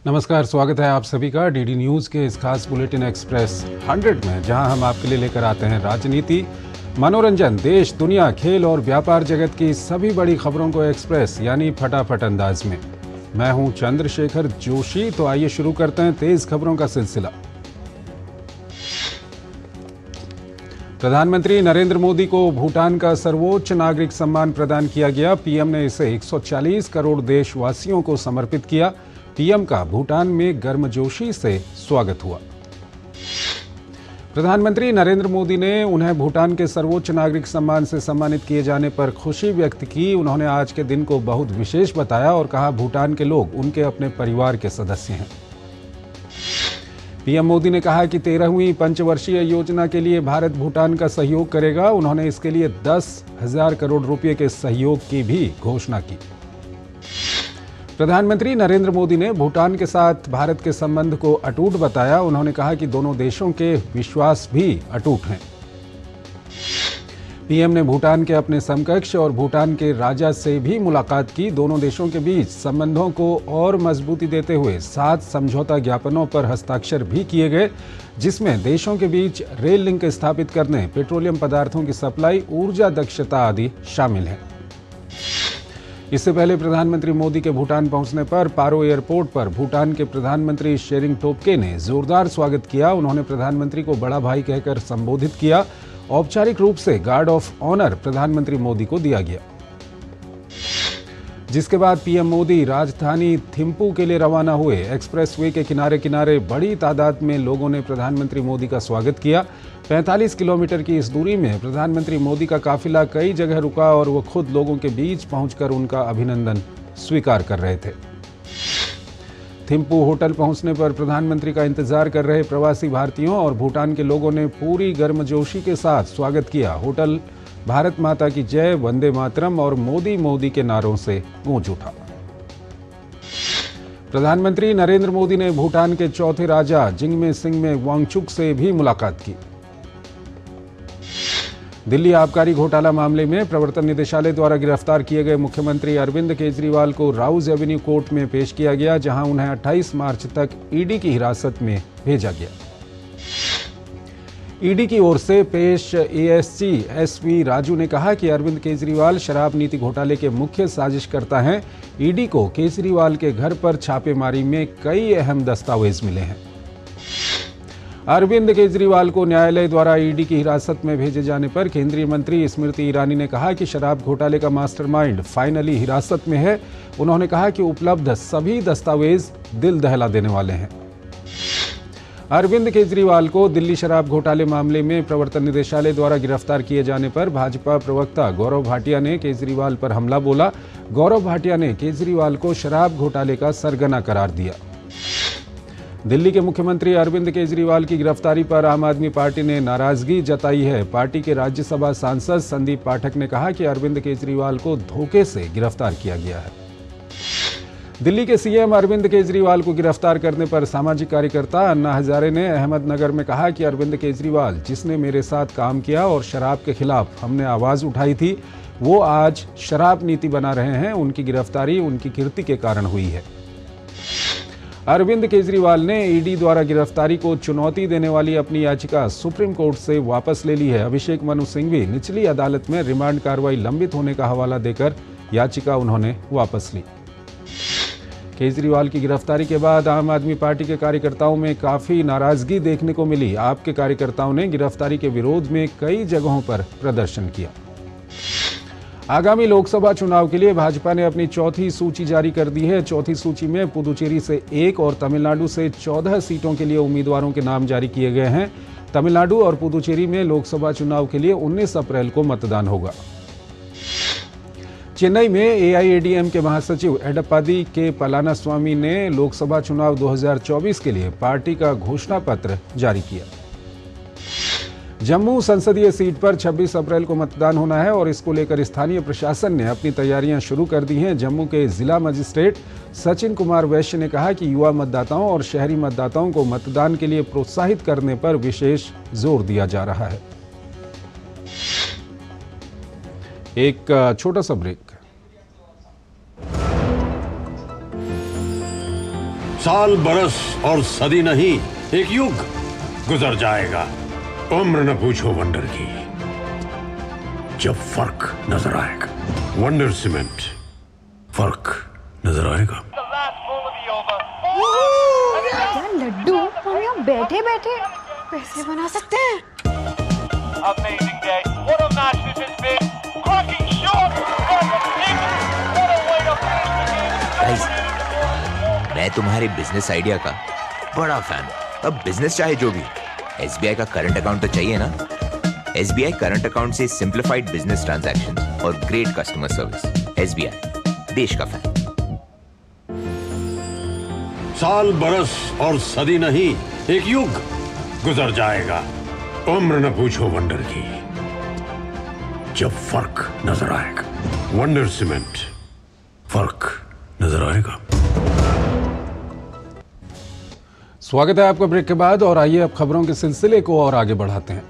नमस्कार, स्वागत है आप सभी का डीडी न्यूज़ के इस खास बुलेटिन एक्सप्रेस 100 में, जहां हम आपके लिए लेकर आते हैं राजनीति, मनोरंजन, देश, दुनिया, खेल और व्यापार जगत की सभी बड़ी खबरों को एक्सप्रेस यानी फटाफट अंदाज में। मैं हूं चंद्रशेखर जोशी। तो आइए शुरू करते हैं तेज खबरों का सिलसिला। प्रधानमंत्री नरेंद्र मोदी को भूटान का सर्वोच्च नागरिक सम्मान प्रदान किया गया। पीएम ने इसे 140 करोड़ देशवासियों को समर्पित किया। पीएम का भूटान में गर्मजोशी से स्वागत हुआ। प्रधानमंत्री नरेंद्र मोदी ने उन्हें भूटान के सर्वोच्च नागरिक सम्मान से सम्मानित किए जाने पर खुशी व्यक्त की। उन्होंने आज के दिन को बहुत विशेष बताया और कहा, भूटान के लोग उनके अपने परिवार के सदस्य हैं। पीएम मोदी ने कहा कि 13वीं पंचवर्षीय योजना के लिए भारत भूटान का सहयोग करेगा। उन्होंने इसके लिए 10,000 करोड़ रुपए के सहयोग की भी घोषणा की। प्रधानमंत्री नरेंद्र मोदी ने भूटान के साथ भारत के संबंध को अटूट बताया। उन्होंने कहा कि दोनों देशों के विश्वास भी अटूट हैं। पीएम ने भूटान के अपने समकक्ष और भूटान के राजा से भी मुलाकात की। दोनों देशों के बीच संबंधों को और मजबूती देते हुए 7 समझौता ज्ञापनों पर हस्ताक्षर भी किए गए, जिसमें देशों के बीच रेल लिंक स्थापित करने, पेट्रोलियम पदार्थों की सप्लाई, ऊर्जा दक्षता आदि शामिल हैं। इससे पहले प्रधानमंत्री मोदी के भूटान पहुंचने पर पारो एयरपोर्ट पर भूटान के प्रधानमंत्री शेरिंग टोब्गे ने जोरदार स्वागत किया। उन्होंने प्रधानमंत्री को बड़ा भाई कहकर संबोधित किया। औपचारिक रूप से गार्ड ऑफ ऑनर प्रधानमंत्री मोदी को दिया गया, जिसके बाद पीएम मोदी राजधानी थिम्पू के लिए रवाना हुए। एक्सप्रेसवे के किनारे किनारे बड़ी तादाद में लोगों ने प्रधानमंत्री मोदी का स्वागत किया। 45 किलोमीटर की इस दूरी में प्रधानमंत्री मोदी का काफिला कई जगह रुका और वो खुद लोगों के बीच पहुंचकर उनका अभिनंदन स्वीकार कर रहे थे। थिम्पू होटल पहुंचने पर प्रधानमंत्री का इंतजार कर रहे प्रवासी भारतीयों और भूटान के लोगों ने पूरी गर्मजोशी के साथ स्वागत किया। होटल भारत माता की जय, वंदे मातरम और मोदी मोदी के नारों से गूंज उठा। प्रधानमंत्री नरेंद्र मोदी ने भूटान के चौथे राजा जिंगमे सिंगमे वांगचुक से भी मुलाकात की। दिल्ली आबकारी घोटाला मामले में प्रवर्तन निदेशालय द्वारा गिरफ्तार किए गए मुख्यमंत्री अरविंद केजरीवाल को राउज एवेन्यू कोर्ट में पेश किया गया, जहां उन्हें 28 मार्च तक ईडी की हिरासत में भेजा गया। ईडी की ओर से पेश एएससी एसवी राजू ने कहा कि अरविंद केजरीवाल शराब नीति घोटाले के मुख्य साजिशकर्ता हैं। ईडी को केजरीवाल के घर पर छापेमारी में कई अहम दस्तावेज मिले हैं। अरविंद केजरीवाल को न्यायालय द्वारा ईडी की हिरासत में भेजे जाने पर केंद्रीय मंत्री स्मृति ईरानी ने कहा कि शराब घोटाले का मास्टरमाइंड फाइनली हिरासत में है। उन्होंने कहा कि उपलब्ध सभी दस्तावेज दिल दहला देने वाले हैं। अरविंद केजरीवाल को दिल्ली शराब घोटाले मामले में प्रवर्तन निदेशालय द्वारा गिरफ्तार किए जाने पर भाजपा प्रवक्ता गौरव भाटिया ने केजरीवाल पर हमला बोला। गौरव भाटिया ने केजरीवाल को शराब घोटाले का सरगना करार दिया। दिल्ली के मुख्यमंत्री अरविंद केजरीवाल की गिरफ्तारी पर आम आदमी पार्टी ने नाराजगी जताई है। पार्टी के राज्यसभा सांसद संदीप पाठक ने कहा कि अरविंद केजरीवाल को धोखे से गिरफ्तार किया गया है। दिल्ली के सीएम अरविंद केजरीवाल को गिरफ्तार करने पर सामाजिक कार्यकर्ता अन्ना हजारे ने अहमदनगर में कहा कि अरविंद केजरीवाल, जिसने मेरे साथ काम किया और शराब के खिलाफ हमने आवाज उठाई थी, वो आज शराब नीति बना रहे हैं। उनकी गिरफ्तारी उनकी कीर्ति के कारण हुई है। अरविंद केजरीवाल ने ईडी द्वारा गिरफ्तारी को चुनौती देने वाली अपनी याचिका सुप्रीम कोर्ट से वापस ले ली है। अभिषेक मनु सिंघवी निचली अदालत में रिमांड कार्रवाई लंबित होने का हवाला देकर याचिका उन्होंने वापस ली। केजरीवाल की गिरफ्तारी के बाद आम आदमी पार्टी के कार्यकर्ताओं में काफी नाराजगी देखने को मिली। आप के कार्यकर्ताओं ने गिरफ्तारी के विरोध में कई जगहों पर प्रदर्शन किया। आगामी लोकसभा चुनाव के लिए भाजपा ने अपनी चौथी सूची जारी कर दी है। चौथी सूची में पुदुचेरी से 1 और तमिलनाडु से 14 सीटों के लिए उम्मीदवारों के नाम जारी किए गए हैं। तमिलनाडु और पुदुचेरी में लोकसभा चुनाव के लिए 19 अप्रैल को मतदान होगा। चेन्नई में एआईएडीएम के महासचिव एडप्पादी के पलानीस्वामी ने लोकसभा चुनाव 2024 के लिए पार्टी का घोषणा पत्र जारी किया। जम्मू संसदीय सीट पर 26 अप्रैल को मतदान होना है और इसको लेकर स्थानीय प्रशासन ने अपनी तैयारियां शुरू कर दी हैं। जम्मू के जिला मजिस्ट्रेट सचिन कुमार वैश्य ने कहा कि युवा मतदाताओं और शहरी मतदाताओं को मतदान के लिए प्रोत्साहित करने पर विशेष जोर दिया जा रहा है। एक छोटा सा ब्रेक। साल बरस और सदी नहीं, एक युग गुजर जाएगा। उम्र न पूछो वंडर की, जब फर्क नजर आएगा। वंडर सीमेंट, फर्क नजर आएगा। यार लड्डू, हम यहाँ बैठे बैठे पैसे बना सकते हैं। Amazing day. What a match this has been. Cracking shot. What a way to finish the game. Guys, मैं तुम्हारे बिजनेस आइडिया का बड़ा फैन हूं। अब बिजनेस चाहे जो भी, SBI का करंट अकाउंट तो चाहिए ना। SBI करंट अकाउंट से सिंप्लीफाइड बिजनेस ट्रांजैक्शन और ग्रेट कस्टमर सर्विस। SBI, देश का फैन। साल बरस और सदी नहीं, एक युग गुजर जाएगा। उम्र न पूछो वंडर की, जब फर्क नजर आएगा। वंडर सीमेंट, फर्क नजर आएगा। स्वागत है आपका ब्रेक के बाद, और आइए अब खबरों के सिलसिले को और आगे बढ़ाते हैं।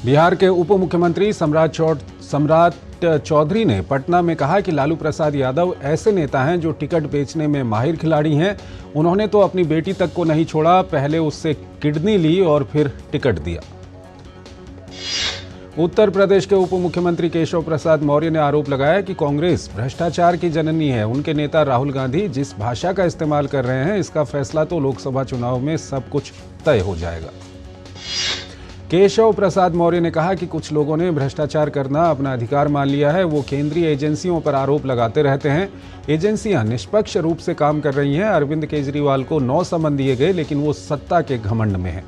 बिहार के उप मुख्यमंत्री सम्राट चौधरी ने पटना में कहा कि लालू प्रसाद यादव ऐसे नेता हैं जो टिकट बेचने में माहिर खिलाड़ी हैं। उन्होंने तो अपनी बेटी तक को नहीं छोड़ा, पहले उससे किडनी ली और फिर टिकट दिया। उत्तर प्रदेश के उप मुख्यमंत्री केशव प्रसाद मौर्य ने आरोप लगाया कि कांग्रेस भ्रष्टाचार की जननी है। उनके नेता राहुल गांधी जिस भाषा का इस्तेमाल कर रहे हैं, इसका फैसला तो लोकसभा चुनाव में सब कुछ तय हो जाएगा। केशव प्रसाद मौर्य ने कहा कि कुछ लोगों ने भ्रष्टाचार करना अपना अधिकार मान लिया है। वो केंद्रीय एजेंसियों पर आरोप लगाते रहते हैं। एजेंसियां निष्पक्ष रूप से काम कर रही हैं। अरविंद केजरीवाल को 9 समन दिए गए, लेकिन वो सत्ता के घमंड में हैं।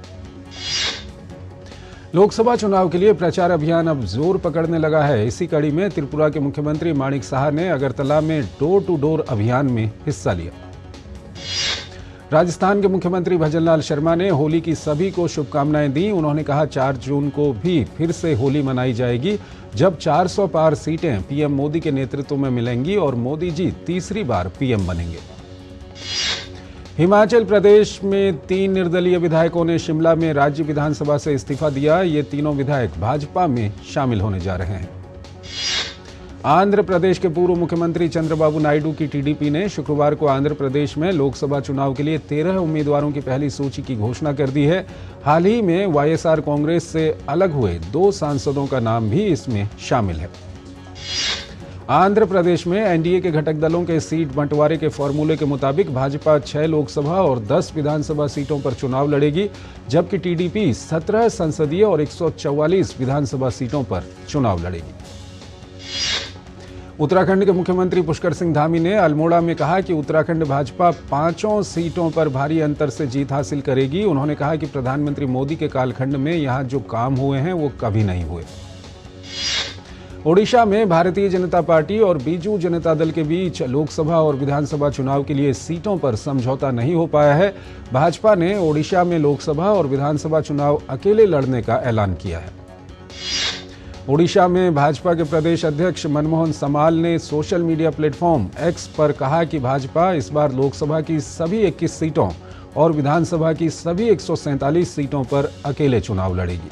लोकसभा चुनाव के लिए प्रचार अभियान अब जोर पकड़ने लगा है। इसी कड़ी में त्रिपुरा के मुख्यमंत्री माणिक साहा ने अगरतला में डोर टू डोर अभियान में हिस्सा लिया। राजस्थान के मुख्यमंत्री भजनलाल शर्मा ने होली की सभी को शुभकामनाएं दी। उन्होंने कहा 4 जून को भी फिर से होली मनाई जाएगी, जब 400 पार सीटें पीएम मोदी के नेतृत्व में मिलेंगी और मोदी जी तीसरी बार पीएम बनेंगे। हिमाचल प्रदेश में 3 निर्दलीय विधायकों ने शिमला में राज्य विधानसभा से इस्तीफा दिया। ये तीनों विधायक भाजपा में शामिल होने जा रहे हैं। आंध्र प्रदेश के पूर्व मुख्यमंत्री चंद्रबाबू नायडू की टीडीपी ने शुक्रवार को आंध्र प्रदेश में लोकसभा चुनाव के लिए 13 उम्मीदवारों की पहली सूची की घोषणा कर दी है। हाल ही में वाईएसआर कांग्रेस से अलग हुए 2 सांसदों का नाम भी इसमें शामिल है। आंध्र प्रदेश में एनडीए के घटक दलों के सीट बंटवारे के फॉर्मूले के मुताबिक भाजपा 6 लोकसभा और 10 विधानसभा सीटों पर चुनाव लड़ेगी, जबकि टीडीपी 17 संसदीय और 144 विधानसभा सीटों पर चुनाव लड़ेगी। उत्तराखंड के मुख्यमंत्री पुष्कर सिंह धामी ने अल्मोड़ा में कहा कि उत्तराखंड भाजपा 5 सीटों पर भारी अंतर से जीत हासिल करेगी। उन्होंने कहा कि प्रधानमंत्री मोदी के कालखंड में यहां जो काम हुए हैं वो कभी नहीं हुए। ओडिशा में भारतीय जनता पार्टी और बीजू जनता दल के बीच लोकसभा और विधानसभा चुनाव के लिए सीटों पर समझौता नहीं हो पाया है। भाजपा ने ओडिशा में लोकसभा और विधानसभा चुनाव अकेले लड़ने का ऐलान किया है। ओडिशा में भाजपा के प्रदेश अध्यक्ष मनमोहन समाल ने सोशल मीडिया प्लेटफॉर्म एक्स पर कहा कि भाजपा इस बार लोकसभा की सभी 21 सीटों और विधानसभा की सभी 147 सीटों पर अकेले चुनाव लड़ेगी।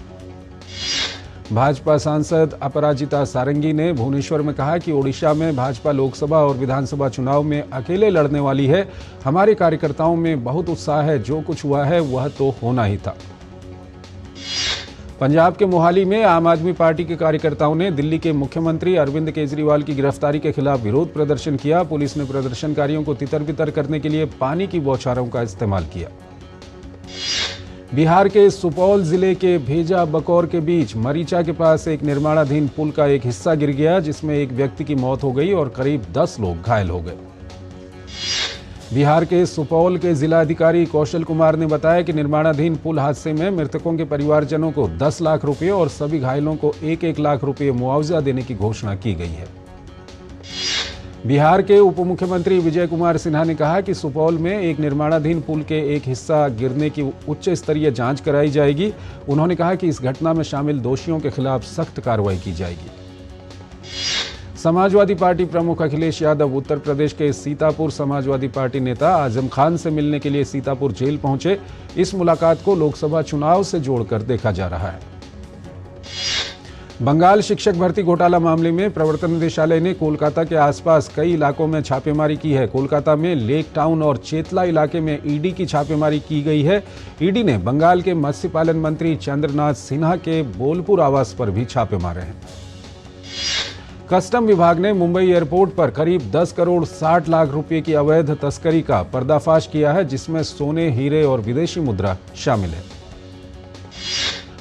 भाजपा सांसद अपराजिता सारंगी ने भुवनेश्वर में कहा कि ओडिशा में भाजपा लोकसभा और विधानसभा चुनाव में अकेले लड़ने वाली है। हमारे कार्यकर्ताओं में बहुत उत्साह है, जो कुछ हुआ है वह तो होना ही था। पंजाब के मोहाली में आम आदमी पार्टी के कार्यकर्ताओं ने दिल्ली के मुख्यमंत्री अरविंद केजरीवाल की गिरफ्तारी के खिलाफ विरोध प्रदर्शन किया। पुलिस ने प्रदर्शनकारियों को तितर-बितर करने के लिए पानी की बौछारों का इस्तेमाल किया। बिहार के सुपौल जिले के भेजा बकौर के बीच मरीचा के पास एक निर्माणाधीन पुल का एक हिस्सा गिर गया, जिसमें एक व्यक्ति की मौत हो गई और करीब 10 लोग घायल हो गए। बिहार के सुपौल के जिलाधिकारी कौशल कुमार ने बताया कि निर्माणाधीन पुल हादसे में मृतकों के परिवारजनों को 10 लाख रुपए और सभी घायलों को 1-1 लाख रुपए मुआवजा देने की घोषणा की गई है। बिहार के उप मुख्यमंत्री विजय कुमार सिन्हा ने कहा कि सुपौल में एक निर्माणाधीन पुल के एक हिस्सा गिरने की उच्च स्तरीय जांच कराई जाएगी। उन्होंने कहा कि इस घटना में शामिल दोषियों के खिलाफ सख्त कार्रवाई की जाएगी। समाजवादी पार्टी प्रमुख अखिलेश यादव उत्तर प्रदेश के सीतापुर समाजवादी पार्टी नेता आजम खान से मिलने के लिए सीतापुर जेल पहुंचे। इस मुलाकात को लोकसभा चुनाव से जोड़कर देखा जा रहा है। बंगाल शिक्षक भर्ती घोटाला मामले में प्रवर्तन निदेशालय ने कोलकाता के आसपास कई इलाकों में छापेमारी की है। कोलकाता में लेक टाउन और चेतला इलाके में ईडी की छापेमारी की गई है। ईडी ने बंगाल के मत्स्य पालन मंत्री चंद्रनाथ सिन्हा के बोलपुर आवास पर भी छापे मारे हैं। कस्टम विभाग ने मुंबई एयरपोर्ट पर करीब 10 करोड़ 60 लाख रुपए की अवैध तस्करी का पर्दाफाश किया है, जिसमें सोने, हीरे और विदेशी मुद्रा शामिल है।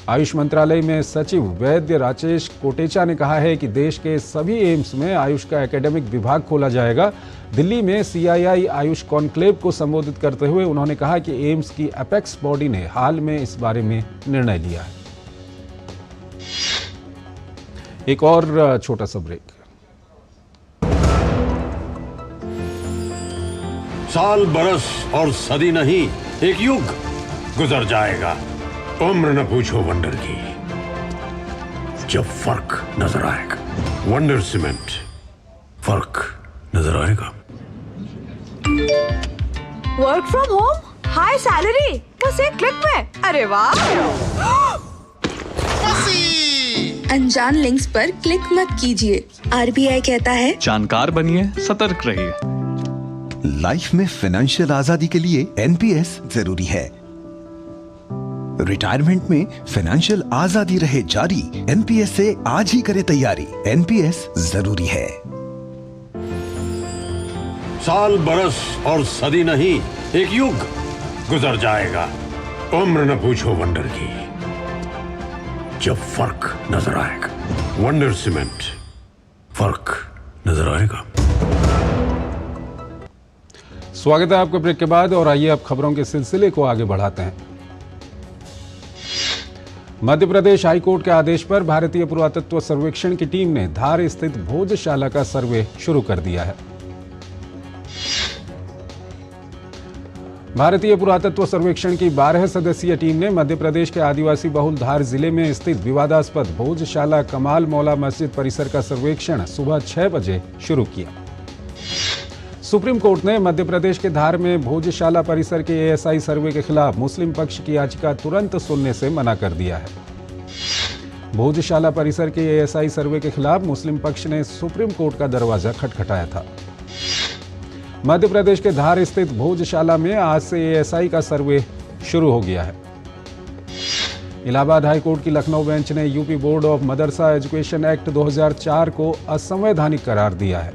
आयुष मंत्रालय में सचिव वैद्य राजेश कोटेचा ने कहा है कि देश के सभी एम्स में आयुष का एकेडमिक विभाग खोला जाएगा। दिल्ली में CII आयुष कॉन्क्लेव को संबोधित करते हुए उन्होंने कहा कि एम्स की अपेक्स बॉडी ने हाल में इस बारे में निर्णय लिया है। एक और छोटा सा ब्रेक। साल, बरस और सदी नहीं, एक युग गुजर जाएगा। उम्र न पूछो वंडर की, जब फर्क नजर आएगा। वंडर सीमेंट, फर्क नजर आएगा। Work from home, high salary, बस एक क्लिक में। अरे वाह! अनजान लिंक्स पर क्लिक मत कीजिए। RBI कहता है, जानकार बनिए, सतर्क रहिए। लाइफ में फाइनेंशियल आजादी के लिए NPS जरूरी है। रिटायरमेंट में फाइनेंशियल आजादी रहे जारी, NPS से आज ही करे तैयारी। NPS जरूरी है। साल, बरस और सदी नहीं, एक युग गुजर जाएगा। उम्र न पूछो वंडर की, जब फर्क नजर आएगा। वंडर सीमेंट, फर्क नजर आएगा। स्वागत है आपका ब्रेक के बाद और आइए अब खबरों के सिलसिले को आगे बढ़ाते हैं। मध्य प्रदेश हाईकोर्ट के आदेश पर भारतीय पुरातत्व सर्वेक्षण की टीम ने धार स्थित भोजशाला का सर्वे शुरू कर दिया है। भारतीय पुरातत्व सर्वेक्षण की 12 सदस्यीय टीम ने मध्य प्रदेश के आदिवासी बहुल धार जिले में स्थित विवादास्पद भोजशाला कमाल मौला मस्जिद परिसर का सर्वेक्षण सुबह 6 बजे शुरू किया। सुप्रीम कोर्ट ने मध्य प्रदेश के धार में भोजशाला परिसर के ASI सर्वे के खिलाफ मुस्लिम पक्ष की याचिका तुरंत सुनने से मना कर दिया है। भोजशाला परिसर के ASI सर्वे के खिलाफ मुस्लिम पक्ष ने सुप्रीम कोर्ट का दरवाजा खटखटाया था। मध्य प्रदेश के धार स्थित भोजशाला में आज से ASI का सर्वे शुरू हो गया है। इलाहाबाद हाईकोर्ट की लखनऊ बेंच ने UP board of Madrasa education act 2004 को असंवैधानिक करार दिया है।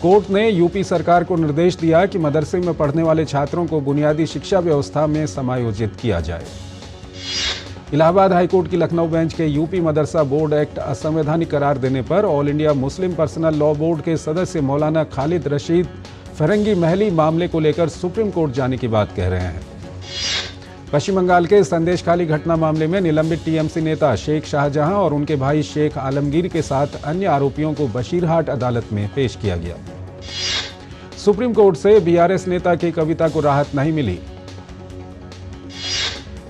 कोर्ट ने यूपी सरकार को निर्देश दिया कि मदरसे में पढ़ने वाले छात्रों को बुनियादी शिक्षा व्यवस्था में समायोजित किया जाए। इलाहाबाद हाईकोर्ट की लखनऊ बेंच के यूपी मदरसा बोर्ड एक्ट असंवैधानिक करार देने पर all India Muslim personal law board के सदस्य मौलाना खालिद रशीद फरंगी महली मामले को लेकर सुप्रीम कोर्ट जाने की बात कह रहे हैं। पश्चिम बंगाल के संदेशखाली घटना मामले में निलंबित TMC नेता शेख शाहजहां और उनके भाई शेख आलमगीर के साथ अन्य आरोपियों को बशीरहाट अदालत में पेश किया गया। सुप्रीम कोर्ट से BRS नेता की कविता को राहत नहीं मिली।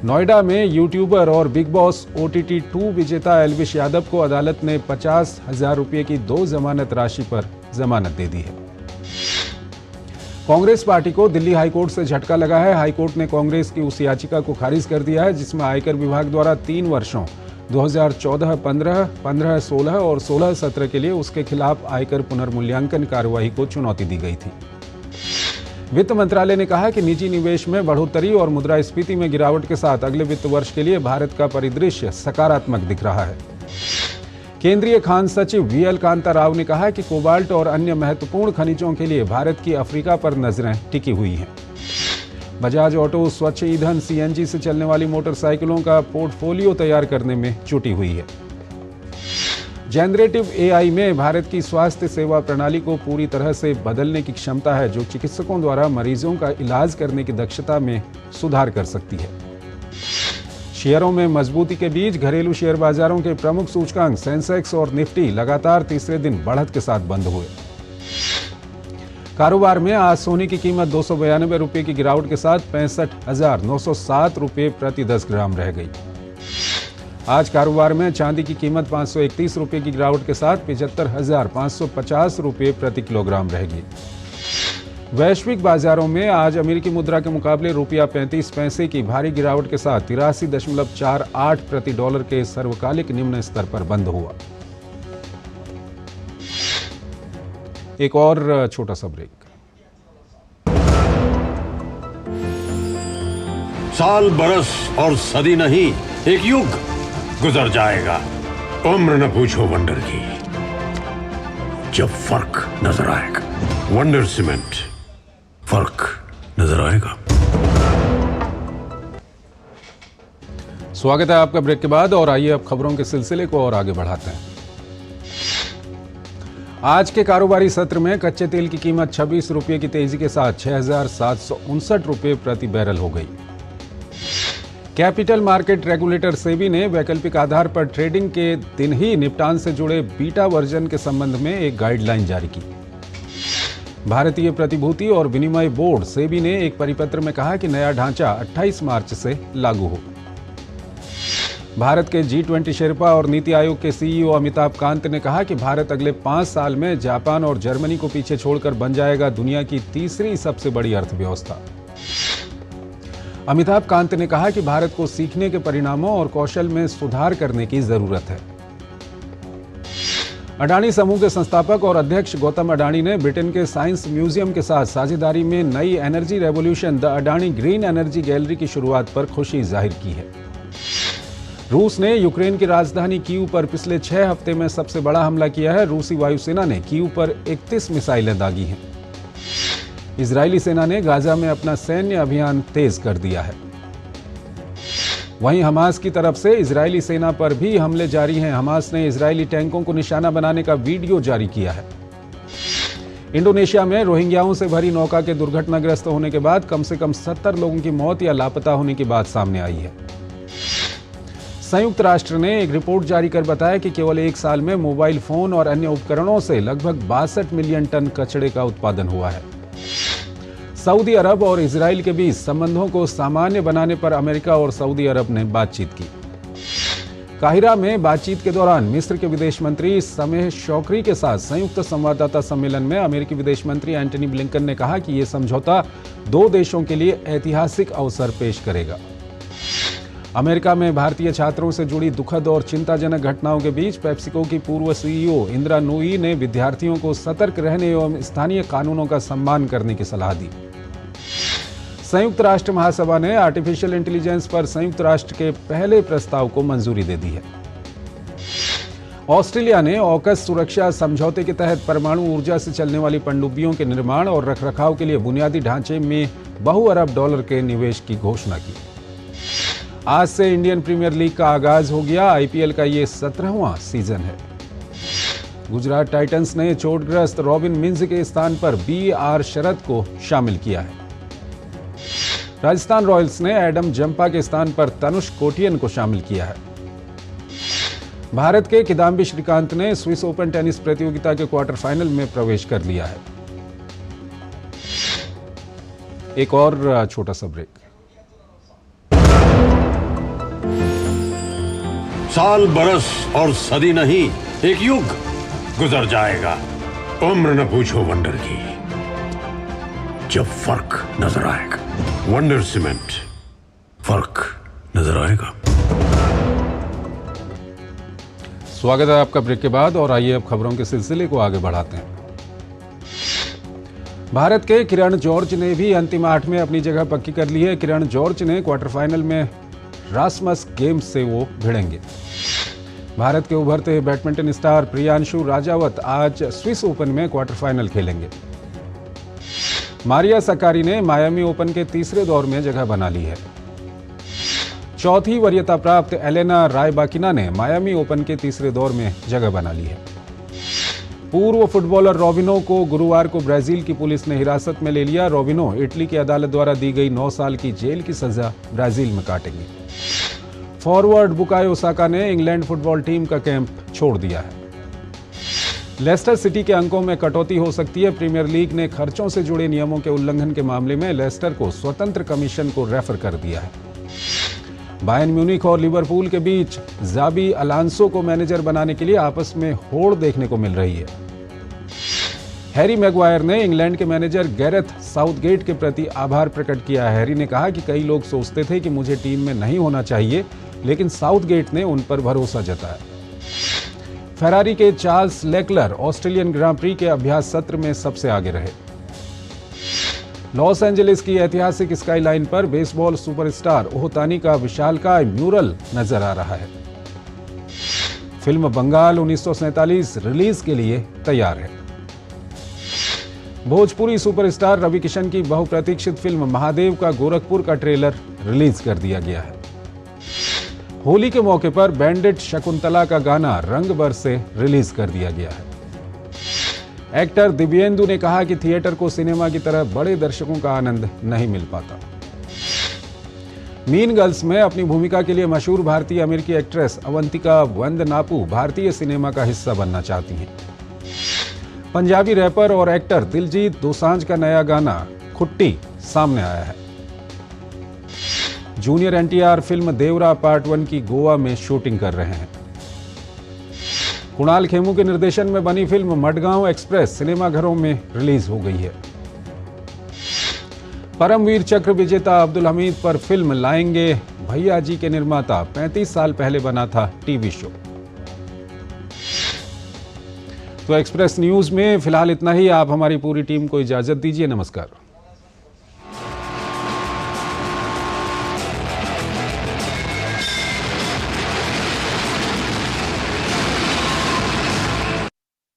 नोएडा में यूट्यूबर और बिग बॉस OTT 2 विजेता एल्विश यादव को अदालत ने 50,000 रुपये की 2 जमानत राशि पर जमानत दे दी है। कांग्रेस पार्टी को दिल्ली हाईकोर्ट से झटका लगा है। हाईकोर्ट ने कांग्रेस की उस याचिका को खारिज कर दिया है जिसमें आयकर विभाग द्वारा 3 वर्षों 2014-15, 15-16 और 16-17 के लिए उसके खिलाफ आयकर पुनर्मूल्यांकन कार्रवाई को चुनौती दी गई थी। वित्त मंत्रालय ने कहा कि निजी निवेश में बढ़ोतरी और मुद्रास्फीति में गिरावट के साथ अगले वित्त वर्ष के लिए भारत का परिदृश्य सकारात्मक दिख रहा है। केंद्रीय खान सचिव VL कांता राव ने कहा कि कोबाल्ट और अन्य महत्वपूर्ण खनिजों के लिए भारत की अफ्रीका पर नजरें टिकी हुई हैं। बजाज ऑटो स्वच्छ ईंधन CNG से चलने वाली मोटरसाइकिलों का पोर्टफोलियो तैयार करने में जुटी हुई है। जनरेटिव AI में भारत की स्वास्थ्य सेवा प्रणाली को पूरी तरह से बदलने की क्षमता है, जो चिकित्सकों द्वारा मरीजों का इलाज करने की दक्षता में सुधार कर सकती है। शेयरों में मजबूती के बीच घरेलू शेयर बाजारों के प्रमुख सूचकांक सेंसेक्स और निफ्टी लगातार तीसरे दिन बढ़त के साथ बंद हुए। कारोबार में आज सोने की कीमत 292 रुपये की गिरावट के साथ 65,907 रुपये प्रति 10 ग्राम रह गई। आज कारोबार में चांदी की कीमत 531 रुपये की गिरावट के साथ 75,550 रुपये प्रति किलोग्राम रहेगी। वैश्विक बाजारों में आज अमेरिकी मुद्रा के मुकाबले रुपया 35 पैसे की भारी गिरावट के साथ 83.48 प्रति डॉलर के सर्वकालिक निम्न स्तर पर बंद हुआ। एक और छोटा सा ब्रेक। साल बरस और सदी नहीं, एक युग गुजर जाएगा। उम्र न पूछो वंडर की, जब फर्क नजर आएगा। वंडर सीमेंट, फर्क नजर आएगा। स्वागत है आपका ब्रेक के बाद और आइए अब खबरों के सिलसिले को और आगे बढ़ाते हैं। आज के कारोबारी सत्र में कच्चे तेल की कीमत 26 रुपये की तेजी के साथ 6,759 रुपये प्रति बैरल हो गई। कैपिटल मार्केट रेगुलेटर सेबी ने वैकल्पिक आधार पर ट्रेडिंग के दिन ही निपटान से जुड़े बीटा वर्जन के संबंध में एक गाइडलाइन जारी की। भारतीय प्रतिभूति और विनिमय बोर्ड सेबी ने एक परिपत्र में कहा कि नया ढांचा 28 मार्च से लागू हो। भारत के G20 शेर्पा और नीति आयोग के CEO अमिताभ कांत ने कहा कि भारत अगले 5 साल में जापान और जर्मनी को पीछे छोड़कर बन जाएगा दुनिया की तीसरी सबसे बड़ी अर्थव्यवस्था। अमिताभ कांत ने कहा कि भारत को सीखने के परिणामों और कौशल में सुधार करने की जरूरत है। अडानी समूह के संस्थापक और अध्यक्ष गौतम अडानी ने ब्रिटेन के साइंस म्यूजियम के साथ साझेदारी में नई energy revolution the Adani green energy gallery की शुरुआत पर खुशी जाहिर की है। रूस ने यूक्रेन की राजधानी कीव पर पिछले 6 हफ्ते में सबसे बड़ा हमला किया है। रूसी वायुसेना ने कीव पर 31 मिसाइलें दागी हैं। इजरायली सेना ने गाजा में अपना सैन्य अभियान तेज कर दिया है। वहीं हमास की तरफ से इजरायली सेना पर भी हमले जारी हैं। हमास ने इजरायली टैंकों को निशाना बनाने का वीडियो जारी किया है। इंडोनेशिया में रोहिंग्याओं से भरी नौका के दुर्घटनाग्रस्त होने के बाद कम से कम 70 लोगों की मौत या लापता होने की बात सामने आई है। संयुक्त राष्ट्र ने एक रिपोर्ट जारी कर बताया कि केवल 1 साल में मोबाइल फोन और अन्य उपकरणों से लगभग 62 मिलियन टन कचरे का उत्पादन हुआ है। सऊदी अरब और इजराइल के बीच संबंधों को सामान्य बनाने पर अमेरिका और सऊदी अरब ने बातचीत की। काहिरा में बातचीत के दौरान मिस्र के विदेश मंत्री समेह शौकरी के साथ संयुक्त संवाददाता सम्मेलन में अमेरिकी विदेश मंत्री एंटनी ब्लिंकन ने कहा कि यह समझौता 2 देशों के लिए ऐतिहासिक अवसर पेश करेगा। अमेरिका में भारतीय छात्रों से जुड़ी दुखद और चिंताजनक घटनाओं के बीच पेप्सिको की पूर्व CEO इंदिरा नूई ने विद्यार्थियों को सतर्क रहने एवं स्थानीय कानूनों का सम्मान करने की सलाह दी। संयुक्त राष्ट्र महासभा ने आर्टिफिशियल इंटेलिजेंस पर संयुक्त राष्ट्र के पहले प्रस्ताव को मंजूरी दे दी है। ऑस्ट्रेलिया ने ऑकस सुरक्षा समझौते के तहत परमाणु ऊर्जा से चलने वाली पनडुब्बियों के निर्माण और रखरखाव के लिए बुनियादी ढांचे में बहु-अरब डॉलर के निवेश की घोषणा की। आज से इंडियन प्रीमियर लीग का आगाज हो गया। IPL का ये 17वां सीजन है। गुजरात टाइटंस ने चोटग्रस्त रॉबिन मिंज के स्थान पर BR शरद को शामिल किया है। राजस्थान रॉयल्स ने एडम जंपा के स्थान पर तनुष कोटियन को शामिल किया है। भारत के किदाम्बी श्रीकांत ने स्विस ओपन टेनिस प्रतियोगिता के क्वार्टर फाइनल में प्रवेश कर लिया है। एक और छोटा सा ब्रेक। साल बरस और सदी नहीं, एक युग गुजर जाएगा। उम्र न पूछो वंडर की, जब फर्क नजर आएगा। वंडर सीमेंट, फर्क नजर आएगा। स्वागत है आपका ब्रेक के बाद और आइए अब खबरों के सिलसिले को आगे बढ़ाते हैं। भारत के किरण जॉर्ज ने भी अंतिम 8 में अपनी जगह पक्की कर ली है। किरण जॉर्ज ने क्वार्टर फाइनल में रासमस गेम्स से वो भिड़ेंगे। भारत के उभरते बैडमिंटन स्टार प्रियांशु राजावत आज स्विस ओपन में क्वार्टर फाइनल खेलेंगे। मारिया सक्कारी ने मायामी ओपन के तीसरे दौर में जगह बना ली है। चौथी वरीयता प्राप्त एलेना रायबाकिना ने मायामी ओपन के तीसरे दौर में जगह बना ली है। पूर्व फुटबॉलर रॉबिनो को गुरुवार को ब्राजील की पुलिस ने हिरासत में ले लिया। रॉबिनो इटली की अदालत द्वारा दी गई 9 साल की जेल की सजा ब्राजील में काटेंगे। फॉरवर्ड बुकायो साका ने इंग्लैंड फुटबॉल टीम का कैंप छोड़ दिया है। लेस्टर सिटी के अंकों में कटौती हो सकती है। प्रीमियर लीग ने खर्चों से जुड़े नियमों के उल्लंघन के मामले में लेस्टर को स्वतंत्र कमीशन को रेफर कर दिया है। बायर्न म्यूनिख और लिवरपूल के बीच जाबी अलांसो को मैनेजर बनाने के लिए आपस में होड़ देखने को मिल रही है। हैरी मैगवायर ने इंग्लैंड के मैनेजर गैरेथ साउथगेट के प्रति आभार प्रकट किया। हैरी ने कहा कि कई लोग सोचते थे कि मुझे टीम में नहीं होना चाहिए, लेकिन साउथगेट ने उन पर भरोसा जताया। फेरारी के चार्ल्स लेक्लर ऑस्ट्रेलियन ग्रां प्री के अभ्यास सत्र में सबसे आगे रहे। लॉस एंजलिस की ऐतिहासिक स्काईलाइन पर बेसबॉल सुपरस्टार ओहतानी का विशालकाय म्यूरल नजर आ रहा है। फिल्म बंगाल 1947 रिलीज के लिए तैयार है। भोजपुरी सुपरस्टार रवि किशन की बहुप्रतीक्षित फिल्म महादेव का गोरखपुर का ट्रेलर रिलीज कर दिया गया है। होली के मौके पर बैंडिट शकुंतला का गाना रंग बरसे रिलीज कर दिया गया है। एक्टर दिव्येंदु ने कहा कि थिएटर को सिनेमा की तरह बड़े दर्शकों का आनंद नहीं मिल पाता। मीन गर्ल्स में अपनी भूमिका के लिए मशहूर भारतीय अमेरिकी एक्ट्रेस अवंतिका वंदनापू भारतीय सिनेमा का हिस्सा बनना चाहती हैं। पंजाबी रैपर और एक्टर दिलजीत दोसांझ का नया गाना खुट्टी सामने आया है। जूनियर एनटीआर फिल्म देवरा पार्ट 1 की गोवा में शूटिंग कर रहे हैं। कुणाल खेमू के निर्देशन में बनी फिल्म मडगांव एक्सप्रेस सिनेमाघरों में रिलीज हो गई है। परमवीर चक्र विजेता अब्दुल हमीद पर फिल्म लाएंगे भैया जी के निर्माता 35 साल पहले बना था टीवी शो। तो एक्सप्रेस न्यूज में फिलहाल इतना ही। आप हमारी पूरी टीम को इजाजत दीजिए। नमस्कार।